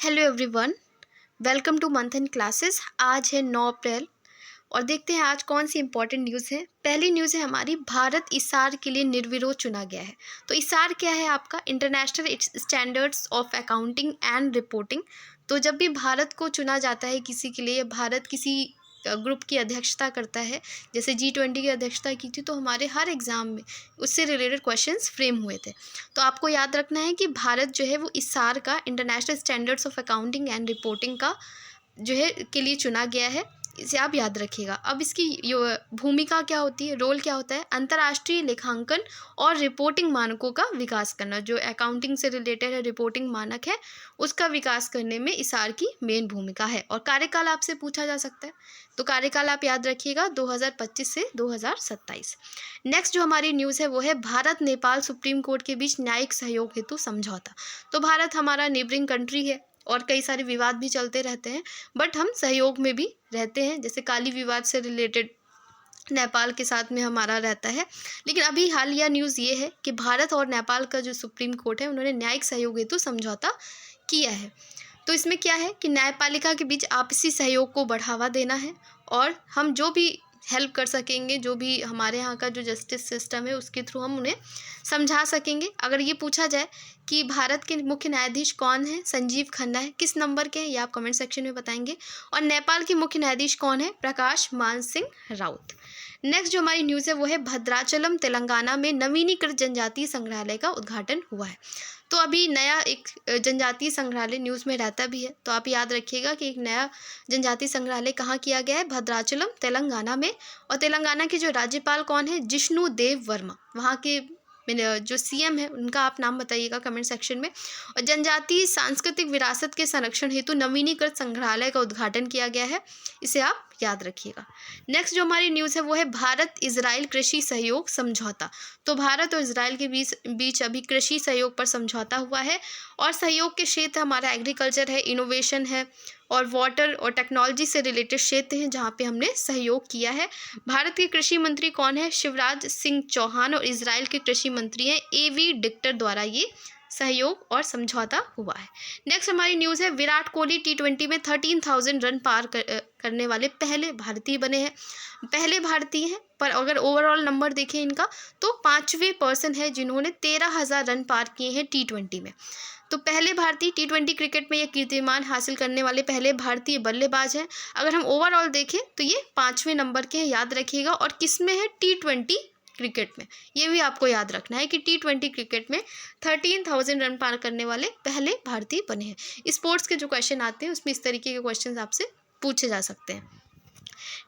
Hello everyone, welcome to मंथन classes. आज है 9 अप्रैल और देखते हैं आज कौन सी इंपॉर्टेंट न्यूज़ है। पहली न्यूज़ है हमारी, भारत इसार के लिए निर्विरोध चुना गया है। तो इसार क्या है आपका? International standards of accounting and reporting. तो जब भी भारत को चुना जाता है किसी के लिए, भारत किसी ग्रुप की अध्यक्षता करता है, जैसे G20 की अध्यक्षता की थी, तो हमारे हर एग्ज़ाम में उससे रिलेटेड क्वेश्चंस फ्रेम हुए थे। तो आपको याद रखना है कि भारत जो है वो इसार का, international standards of accounting and reporting का जो है के लिए चुना गया है। इसे आप याद रखिएगा। अब इसकी भूमिका क्या होती है, रोल क्या होता है? अंतर्राष्ट्रीय लेखांकन और रिपोर्टिंग मानकों का विकास करना। जो अकाउंटिंग से रिलेटेड है, रिपोर्टिंग मानक है, उसका विकास करने में इसार की मेन भूमिका है। और कार्यकाल आपसे पूछा जा सकता है, तो कार्यकाल आप याद रखिएगा 2025 से 2027। नेक्स्ट जो हमारी न्यूज़ है वो है भारत नेपाल सुप्रीम कोर्ट के बीच न्यायिक सहयोग हेतु समझौता। तो भारत हमारा नेबरिंग कंट्री है और कई सारे विवाद भी चलते रहते हैं, बट हम सहयोग में भी रहते हैं। जैसे काली विवाद से रिलेटेड नेपाल के साथ में हमारा रहता है। लेकिन अभी हालिया न्यूज़ ये है कि भारत और नेपाल का जो सुप्रीम कोर्ट है, उन्होंने न्यायिक सहयोग हेतु समझौता किया है। तो इसमें क्या है कि न्यायपालिका के बीच आपसी सहयोग को बढ़ावा देना है और हम जो भी हेल्प कर सकेंगे, जो भी हमारे यहाँ का जो जस्टिस सिस्टम है, उसके थ्रू हम उन्हें समझा सकेंगे। अगर ये पूछा जाए कि भारत के मुख्य न्यायाधीश कौन है, संजीव खन्ना है, किस नंबर के हैं, ये आप कमेंट सेक्शन में बताएंगे। और नेपाल के मुख्य न्यायाधीश कौन है? प्रकाश मान सिंह राउत। नेक्स्ट जो हमारी न्यूज़ है वो है भद्राचलम तेलंगाना में नवीनीकृत जनजातीय संग्रहालय का उद्घाटन हुआ है। तो अभी नया एक जनजातीय संग्रहालय न्यूज़ में रहता भी है, तो आप याद रखिएगा कि एक नया जनजातीय संग्रहालय कहाँ किया गया है? भद्राचलम तेलंगाना में। और तेलंगाना के जो राज्यपाल कौन है? जिष्णु देव वर्मा। वहाँ के जो CM है उनका आप नाम बताइएगा कमेंट सेक्शन में। और जनजातीय सांस्कृतिक विरासत के संरक्षण हेतु नवीनीकृत संग्रहालय का उद्घाटन किया गया है, इसे आप याद रखिएगा। नेक्स्ट जो हमारी न्यूज़ है वो है भारत इजराइल कृषि सहयोग समझौता। तो भारत और इजराइल के बीच अभी कृषि सहयोग पर समझौता हुआ है और सहयोग के क्षेत्र हमारा एग्रीकल्चर है, इनोवेशन है और वाटर और टेक्नोलॉजी से रिलेटेड क्षेत्र हैं जहाँ पे हमने सहयोग किया है। भारत के कृषि मंत्री कौन है? शिवराज सिंह चौहान। और इजराइल के कृषि मंत्री हैं AV डिक्टर द्वारा ये सहयोग और समझौता हुआ है। नेक्स्ट हमारी न्यूज़ है विराट कोहली T20 में 13,000 रन पार करने वाले पहले भारतीय बने हैं। पहले भारतीय हैं, पर अगर ओवरऑल नंबर देखें इनका तो 5वें पर्सन है जिन्होंने 13,000 रन पार किए हैं T20 में। तो पहले भारतीय T20 क्रिकेट में ये कीर्तिमान हासिल करने वाले पहले भारतीय बल्लेबाज हैं। अगर हम ओवरऑल देखें तो ये 5वें नंबर के हैं, याद रखिएगा। और किस में है? T20 क्रिकेट में। ये भी आपको याद रखना है कि T20 क्रिकेट में 13,000 रन पार करने वाले पहले भारतीय बने हैं। स्पोर्ट्स के जो क्वेश्चन आते हैं उसमें इस तरीके के क्वेश्चन आपसे पूछे जा सकते हैं।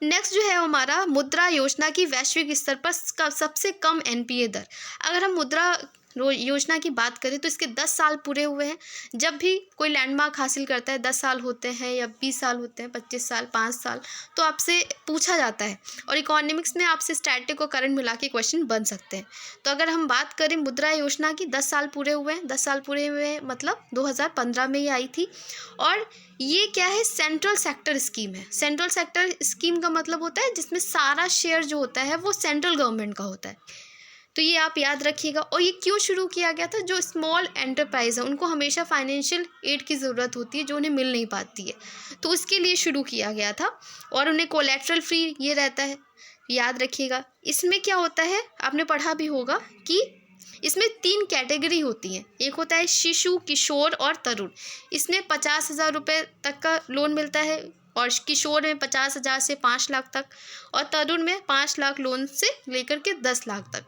नेक्स्ट जो है हमारा मुद्रा योजना की वैश्विक स्तर पर सबसे कम NPA दर। अगर हम मुद्रा योजना की बात करें तो इसके 10 साल पूरे हुए हैं। जब भी कोई लैंडमार्क हासिल करता है, 10 साल होते हैं या 20 साल होते हैं, 25 साल, 5 साल, तो आपसे पूछा जाता है। और इकोनॉमिक्स में आपसे स्टैटिक और करंट मिला के क्वेश्चन बन सकते हैं। तो अगर हम बात करें मुद्रा योजना की, 10 साल पूरे हुए हैं। 10 साल पूरे हुए हैं मतलब 2015 में ये आई थी। और ये क्या है? सेंट्रल सेक्टर स्कीम है। सेंट्रल सेक्टर स्कीम का मतलब होता है जिसमें सारा शेयर जो होता है वो सेंट्रल गवर्नमेंट का होता है। तो ये आप याद रखिएगा। और ये क्यों शुरू किया गया था? जो स्मॉल एंटरप्राइज है उनको हमेशा फाइनेंशियल एड की ज़रूरत होती है जो उन्हें मिल नहीं पाती है, तो उसके लिए शुरू किया गया था। और उन्हें कोलेट्रल फ्री ये रहता है, याद रखिएगा। इसमें क्या होता है, आपने पढ़ा भी होगा कि इसमें 3 कैटेगरी होती हैं। एक होता है शिशु, किशोर और तरुण। इसमें 50,000 रुपये तक का लोन मिलता है और किशोर में 50,000 से 5 लाख तक और तरुण में 5 लाख लोन से लेकर के 10 लाख तक।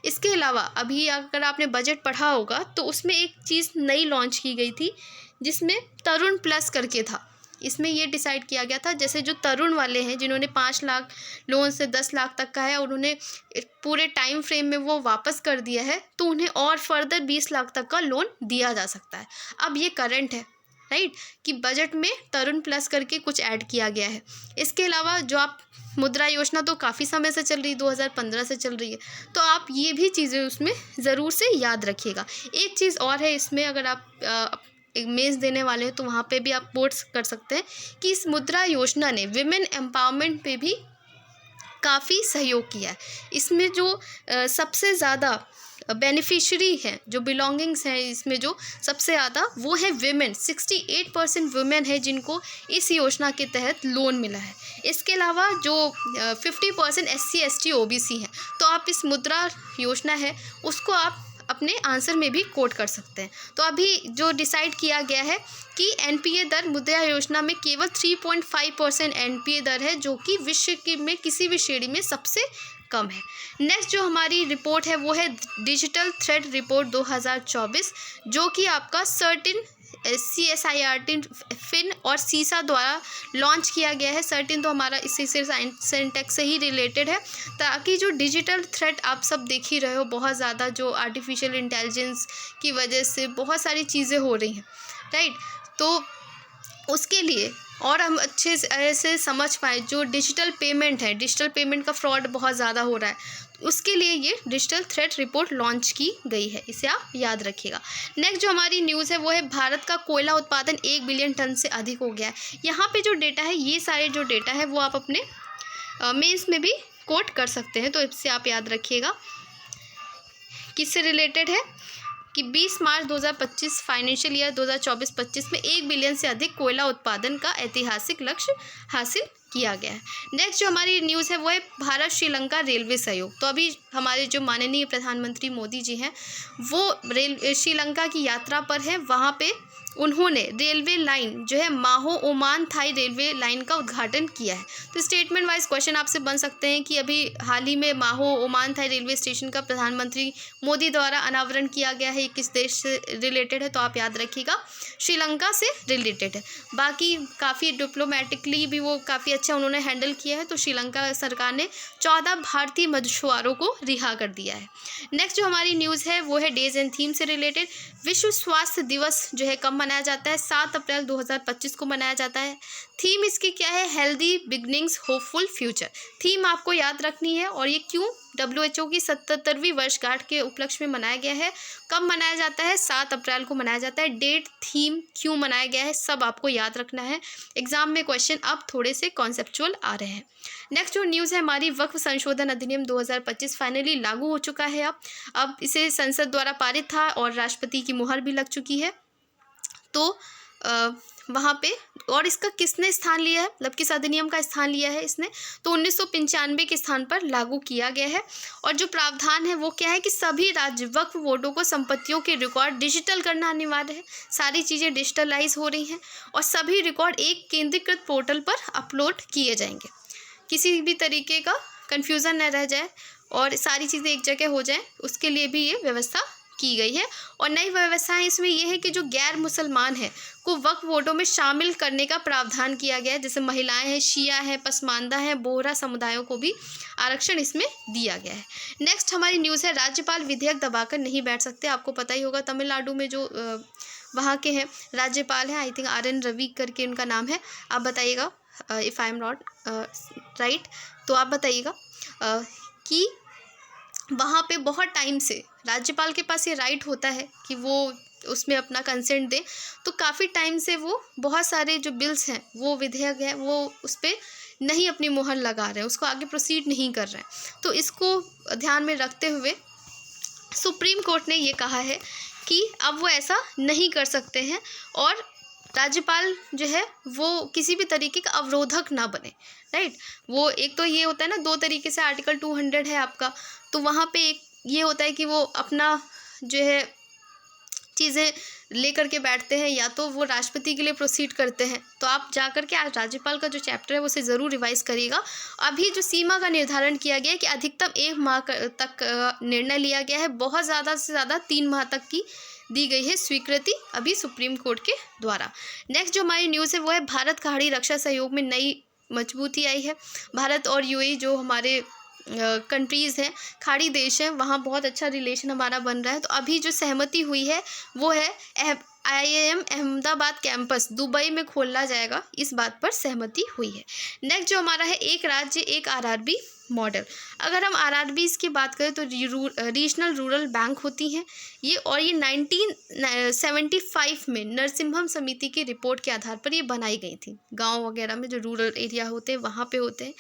इसके अलावा अभी अगर आपने बजट पढ़ा होगा तो उसमें एक चीज़ नई लॉन्च की गई थी जिसमें तरुण प्लस करके था। इसमें ये डिसाइड किया गया था, जैसे जो तरुण वाले हैं जिन्होंने 5 लाख लोन से 10 लाख तक का है और उन्हें पूरे टाइम फ्रेम में वो वापस कर दिया है, तो उन्हें और फर्दर 20 लाख तक का लोन दिया जा सकता है। अब ये करंट है, राइट, कि बजट में तरुण प्लस करके कुछ ऐड किया गया है। इसके अलावा जो आप मुद्रा योजना तो काफ़ी समय से चल रही है, 2015 से चल रही है, तो आप ये भी चीज़ें उसमें ज़रूर से याद रखिएगा। एक चीज़ और है इसमें, अगर आप एक मेंस देने वाले हो तो वहाँ पे भी आप पोर्ट्स कर सकते हैं कि इस मुद्रा योजना ने विमेन एम्पावरमेंट पे भी काफ़ी सहयोग किया है। इसमें जो सबसे ज़्यादा बेनिफिशियरी हैं, जो बिलोंगिंग्स हैं इसमें जो सबसे ज़्यादा, वो है विमेन। 68% वुमेन है जिनको इस योजना के तहत लोन मिला है। इसके अलावा जो 50% SC ST OBC हैं। तो आप इस मुद्रा योजना है उसको आप अपने आंसर में भी कोट कर सकते हैं। तो अभी जो डिसाइड किया गया है कि NPA दर मुद्रा योजना में केवल 3.5% NPA दर है, जो कि विश्व में किसी भी श्रेणी में सबसे कम है। नेक्स्ट जो हमारी रिपोर्ट है वो है डिजिटल थ्रेड रिपोर्ट 2024, जो कि आपका सर्टिन CSIRT फिन और सीसा द्वारा लॉन्च किया गया है। सर्टिन तो हमारा इसी से सेंटेक्स से ही रिलेटेड है, ताकि जो डिजिटल थ्रेट आप सब देख ही रहे हो, बहुत ज़्यादा जो आर्टिफिशियल इंटेलिजेंस की वजह से बहुत सारी चीज़ें हो रही हैं, राइट। तो उसके लिए और हम अच्छे से समझ पाए जो डिजिटल पेमेंट है, डिजिटल पेमेंट का फ्रॉड बहुत ज़्यादा हो रहा है, उसके लिए ये डिजिटल थ्रेट रिपोर्ट लॉन्च की गई है, इसे आप याद रखिएगा। नेक्स्ट जो हमारी न्यूज़ है वो है भारत का कोयला उत्पादन 1 बिलियन टन से अधिक हो गया है। यहाँ पे जो डेटा है, ये सारे जो डेटा है वो आप अपने मेंस में भी कोट कर सकते हैं, तो इससे आप याद रखिएगा। किससे रिलेटेड है कि 20 मार्च 2025 फाइनेंशियल ईयर 2024-25 में 1 बिलियन से अधिक कोयला उत्पादन का ऐतिहासिक लक्ष्य हासिल किया गया है। नेक्स्ट जो हमारी न्यूज़ है वो है भारत श्रीलंका रेलवे सहयोग। तो अभी हमारे जो माननीय प्रधानमंत्री मोदी जी हैं वो श्रीलंका की यात्रा पर है। वहाँ पे उन्होंने रेलवे लाइन जो है माहो ओमान थाई रेलवे लाइन का उद्घाटन किया है। तो स्टेटमेंट वाइज क्वेश्चन आपसे बन सकते हैं कि अभी हाल ही में माहो ओमान थाई रेलवे स्टेशन का प्रधानमंत्री मोदी द्वारा अनावरण किया गया है, ये किस देश से रिलेटेड है, तो आप याद रखिएगा श्रीलंका से रिलेटेड है। बाकी काफ़ी डिप्लोमेटिकली भी वो काफ़ी अच्छा उन्होंने हैंडल किया है। तो श्रीलंका सरकार ने 14 भारतीय मछुआरों को रिहा कर दिया है। नेक्स्ट जो हमारी न्यूज़ है वो है डेज एंड थीम से रिलेटेड। विश्व स्वास्थ्य दिवस जो है कब मनाया जाता है? 7 अप्रैल 2025 को मनाया जाता है। थीम इसकी क्या है? Healthy beginnings hopeful future. Theme आपको याद रखनी है। और ये क्यों? WHO की 77वीं वर्षगांठ के उपलक्ष्य में मनाया गया है। कब मनाया जाता है? 7 अप्रैल को मनाया जाता है। डेट, थीम, क्यों मनाया गया है, सब आपको याद रखना है। एग्जाम में क्वेश्चन अब थोड़े से कॉन्सेप्चुअल आ रहे हैं। नेक्स्ट जो न्यूज़ है हमारी, वक्फ संशोधन अधिनियम 2025 फाइनली लागू हो चुका है। अब इसे संसद द्वारा पारित था और राष्ट्रपति की मुहर भी लग चुकी है। तो वहाँ पे और इसका किसने स्थान लिया है, मतलब किस अधिनियम का स्थान लिया है इसने? तो 1995 के स्थान पर लागू किया गया है। और जो प्रावधान है वो क्या है कि सभी राज्य वक्फ बोर्डों को संपत्तियों के रिकॉर्ड डिजिटल करना अनिवार्य है। सारी चीज़ें डिजिटलाइज हो रही हैं और सभी रिकॉर्ड एक केंद्रीकृत पोर्टल पर अपलोड किए जाएंगे। किसी भी तरीके का कन्फ्यूज़न न रह जाए और सारी चीज़ें एक जगह हो जाए, उसके लिए भी ये व्यवस्था की गई है। और नई व्यवस्थाएं इसमें यह है कि जो गैर मुसलमान हैं को वक्फ बोर्डों में शामिल करने का प्रावधान किया गया है। जैसे महिलाएं हैं, शिया हैं, पसमानदा हैं, बोहरा समुदायों को भी आरक्षण इसमें दिया गया है। नेक्स्ट हमारी न्यूज़ है, राज्यपाल विधेयक दबाकर नहीं बैठ सकते। आपको पता ही होगा तमिलनाडु में जो वहाँ के हैं राज्यपाल हैं, आई थिंक RN रवि करके उनका नाम है। आप बताइएगा if I am not right, तो आप बताइएगा कि वहाँ पे बहुत टाइम से राज्यपाल के पास ये राइट होता है कि वो उसमें अपना कंसेंट दें। तो काफ़ी टाइम से वो बहुत सारे जो बिल्स हैं, वो विधेयक है, वो उस पर नहीं अपनी मुहर लगा रहे हैं, उसको आगे प्रोसीड नहीं कर रहे हैं। तो इसको ध्यान में रखते हुए सुप्रीम कोर्ट ने ये कहा है कि अब वो ऐसा नहीं कर सकते हैं और राज्यपाल जो है वो किसी भी तरीके का अवरोधक ना बने, राइट। वो एक तो ये होता है ना, 2 तरीके से आर्टिकल 200 है आपका, तो वहाँ पे एक ये होता है कि वो अपना जो है चीज़ें लेकर के बैठते हैं, या तो वो राष्ट्रपति के लिए प्रोसीड करते हैं। तो आप जाकर के आज राज्यपाल का जो चैप्टर है उसे ज़रूर रिवाइज़ करिएगा। अभी जो सीमा का निर्धारण किया गया है कि अधिकतम 1 माह तक निर्णय लिया गया है, बहुत ज़्यादा से ज़्यादा 3 माह तक की दी गई है स्वीकृति अभी सुप्रीम कोर्ट के द्वारा। नेक्स्ट जो हमारी न्यूज़ है वो है भारत खाड़ी रक्षा सहयोग में नई मजबूती आई है। भारत और UAE जो हमारे कंट्रीज़ हैं, खाड़ी देश हैं, वहाँ बहुत अच्छा रिलेशन हमारा बन रहा है। तो अभी जो सहमति हुई है वो है IIM अहमदाबाद कैंपस दुबई में खोलना जाएगा, इस बात पर सहमति हुई है। नेक्स्ट जो हमारा है, एक राज्य एक RRB मॉडल। अगर हम RRBs की बात करें तो रीजनल रूरल बैंक होती हैं ये, और ये 1975 में नरसिम्हम समिति की रिपोर्ट के आधार पर ये बनाई गई थी। गांव वगैरह में जो रूरल एरिया होते हैं वहाँ पे होते हैं।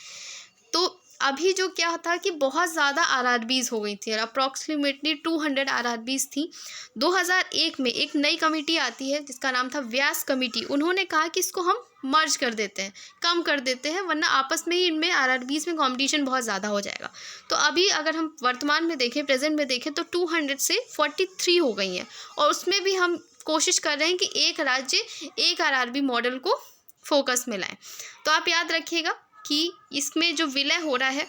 तो अभी जो क्या था कि बहुत ज़्यादा आरआरबीज़ हो गई थी और अप्रॉक्सीमेटली 200 आरआरबीज़ थी। 2001 में एक नई कमेटी आती है जिसका नाम था व्यास कमेटी। उन्होंने कहा कि इसको हम मर्ज कर देते हैं, कम कर देते हैं, वरना आपस में ही इनमें आरआरबीज़ में कंपटीशन बहुत ज़्यादा हो जाएगा। तो अभी अगर हम वर्तमान में देखें, प्रेजेंट में देखें, तो 200 से 43 हो गई हैं और उसमें भी हम कोशिश कर रहे हैं कि एक राज्य एक आरआरबी मॉडल को फोकस में लाएं। तो आप याद रखिएगा कि इसमें जो विलय हो रहा है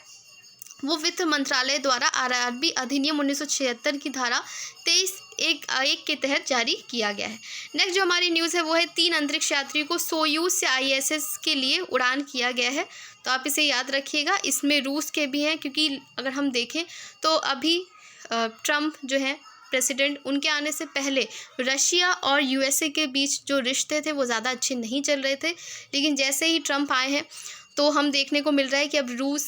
वो वित्त मंत्रालय द्वारा आरआरबी अधिनियम 1976 की धारा 23(1) के तहत जारी किया गया है। नेक्स्ट जो हमारी न्यूज़ है वो है 3 अंतरिक्ष यात्रियों को सोयूज से आईएसएस के लिए उड़ान किया गया है। तो आप इसे याद रखिएगा। इसमें रूस के भी हैं, क्योंकि अगर हम देखें तो अभी ट्रम्प जो है प्रेसिडेंट, उनके आने से पहले रशिया और यूएसए के बीच जो रिश्ते थे वो ज़्यादा अच्छे नहीं चल रहे थे। लेकिन जैसे ही ट्रम्प आए हैं तो हम देखने को मिल रहा है कि अब रूस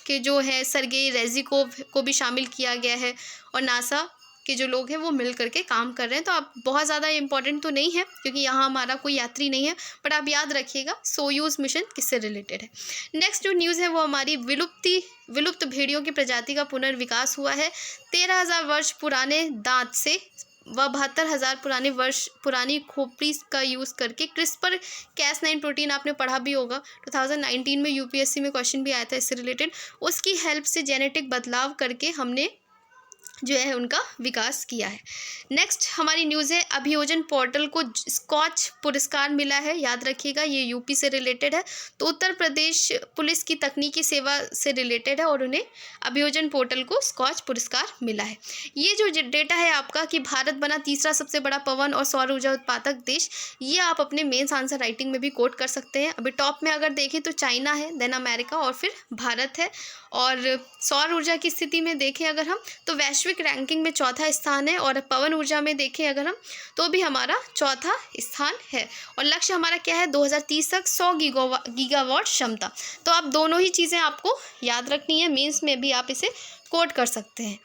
के जो है सर्गेई रेज़िकोव को भी शामिल किया गया है और नासा के जो लोग हैं वो मिल करके काम कर रहे हैं। तो आप बहुत ज़्यादा इम्पोर्टेंट तो नहीं है क्योंकि यहाँ हमारा कोई यात्री नहीं है, बट आप याद रखिएगा सोयूज मिशन किससे रिलेटेड है। नेक्स्ट जो न्यूज़ है वो हमारी विलुप्त भेड़ियों की प्रजाति का पुनर्विकास हुआ है। 13,000 वर्ष पुराने दांत से व 72,000 वर्ष पुरानी खोपड़ी का यूज़ करके क्रिस्पर Cas9 प्रोटीन आपने पढ़ा भी होगा, 2019 में यूपीएससी में क्वेश्चन भी आया था इससे रिलेटेड। उसकी हेल्प से जेनेटिक बदलाव करके हमने जो है उनका विकास किया है। नेक्स्ट हमारी न्यूज़ है अभियोजन पोर्टल को स्कॉच पुरस्कार मिला है। याद रखिएगा ये यूपी से रिलेटेड है, तो उत्तर प्रदेश पुलिस की तकनीकी सेवा से रिलेटेड है और उन्हें अभियोजन पोर्टल को स्कॉच पुरस्कार मिला है। ये जो डेटा है आपका कि भारत बना तीसरा सबसे बड़ा पवन और सौर ऊर्जा उत्पादक देश, ये आप अपने मेंस आंसर राइटिंग में भी कोट कर सकते हैं। अभी टॉप में अगर देखें तो चाइना है, देन अमेरिका और फिर भारत है। और सौर ऊर्जा की स्थिति में देखें अगर हम तो वैश्विक रैंकिंग में चौथा स्थान है और पवन ऊर्जा में देखें अगर हम तो भी हमारा चौथा स्थान है। और लक्ष्य हमारा क्या है 2030 तक 100 गीगावाट क्षमता। तो आप दोनों ही चीज़ें आपको याद रखनी है, मेंस में भी आप इसे कोड कर सकते हैं।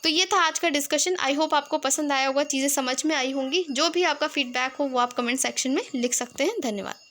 तो ये था आज का डिस्कशन। आई होप आपको पसंद आया होगा, चीज़ें समझ में आई होंगी। जो भी आपका फीडबैक हो वो आप कमेंट सेक्शन में लिख सकते हैं। धन्यवाद।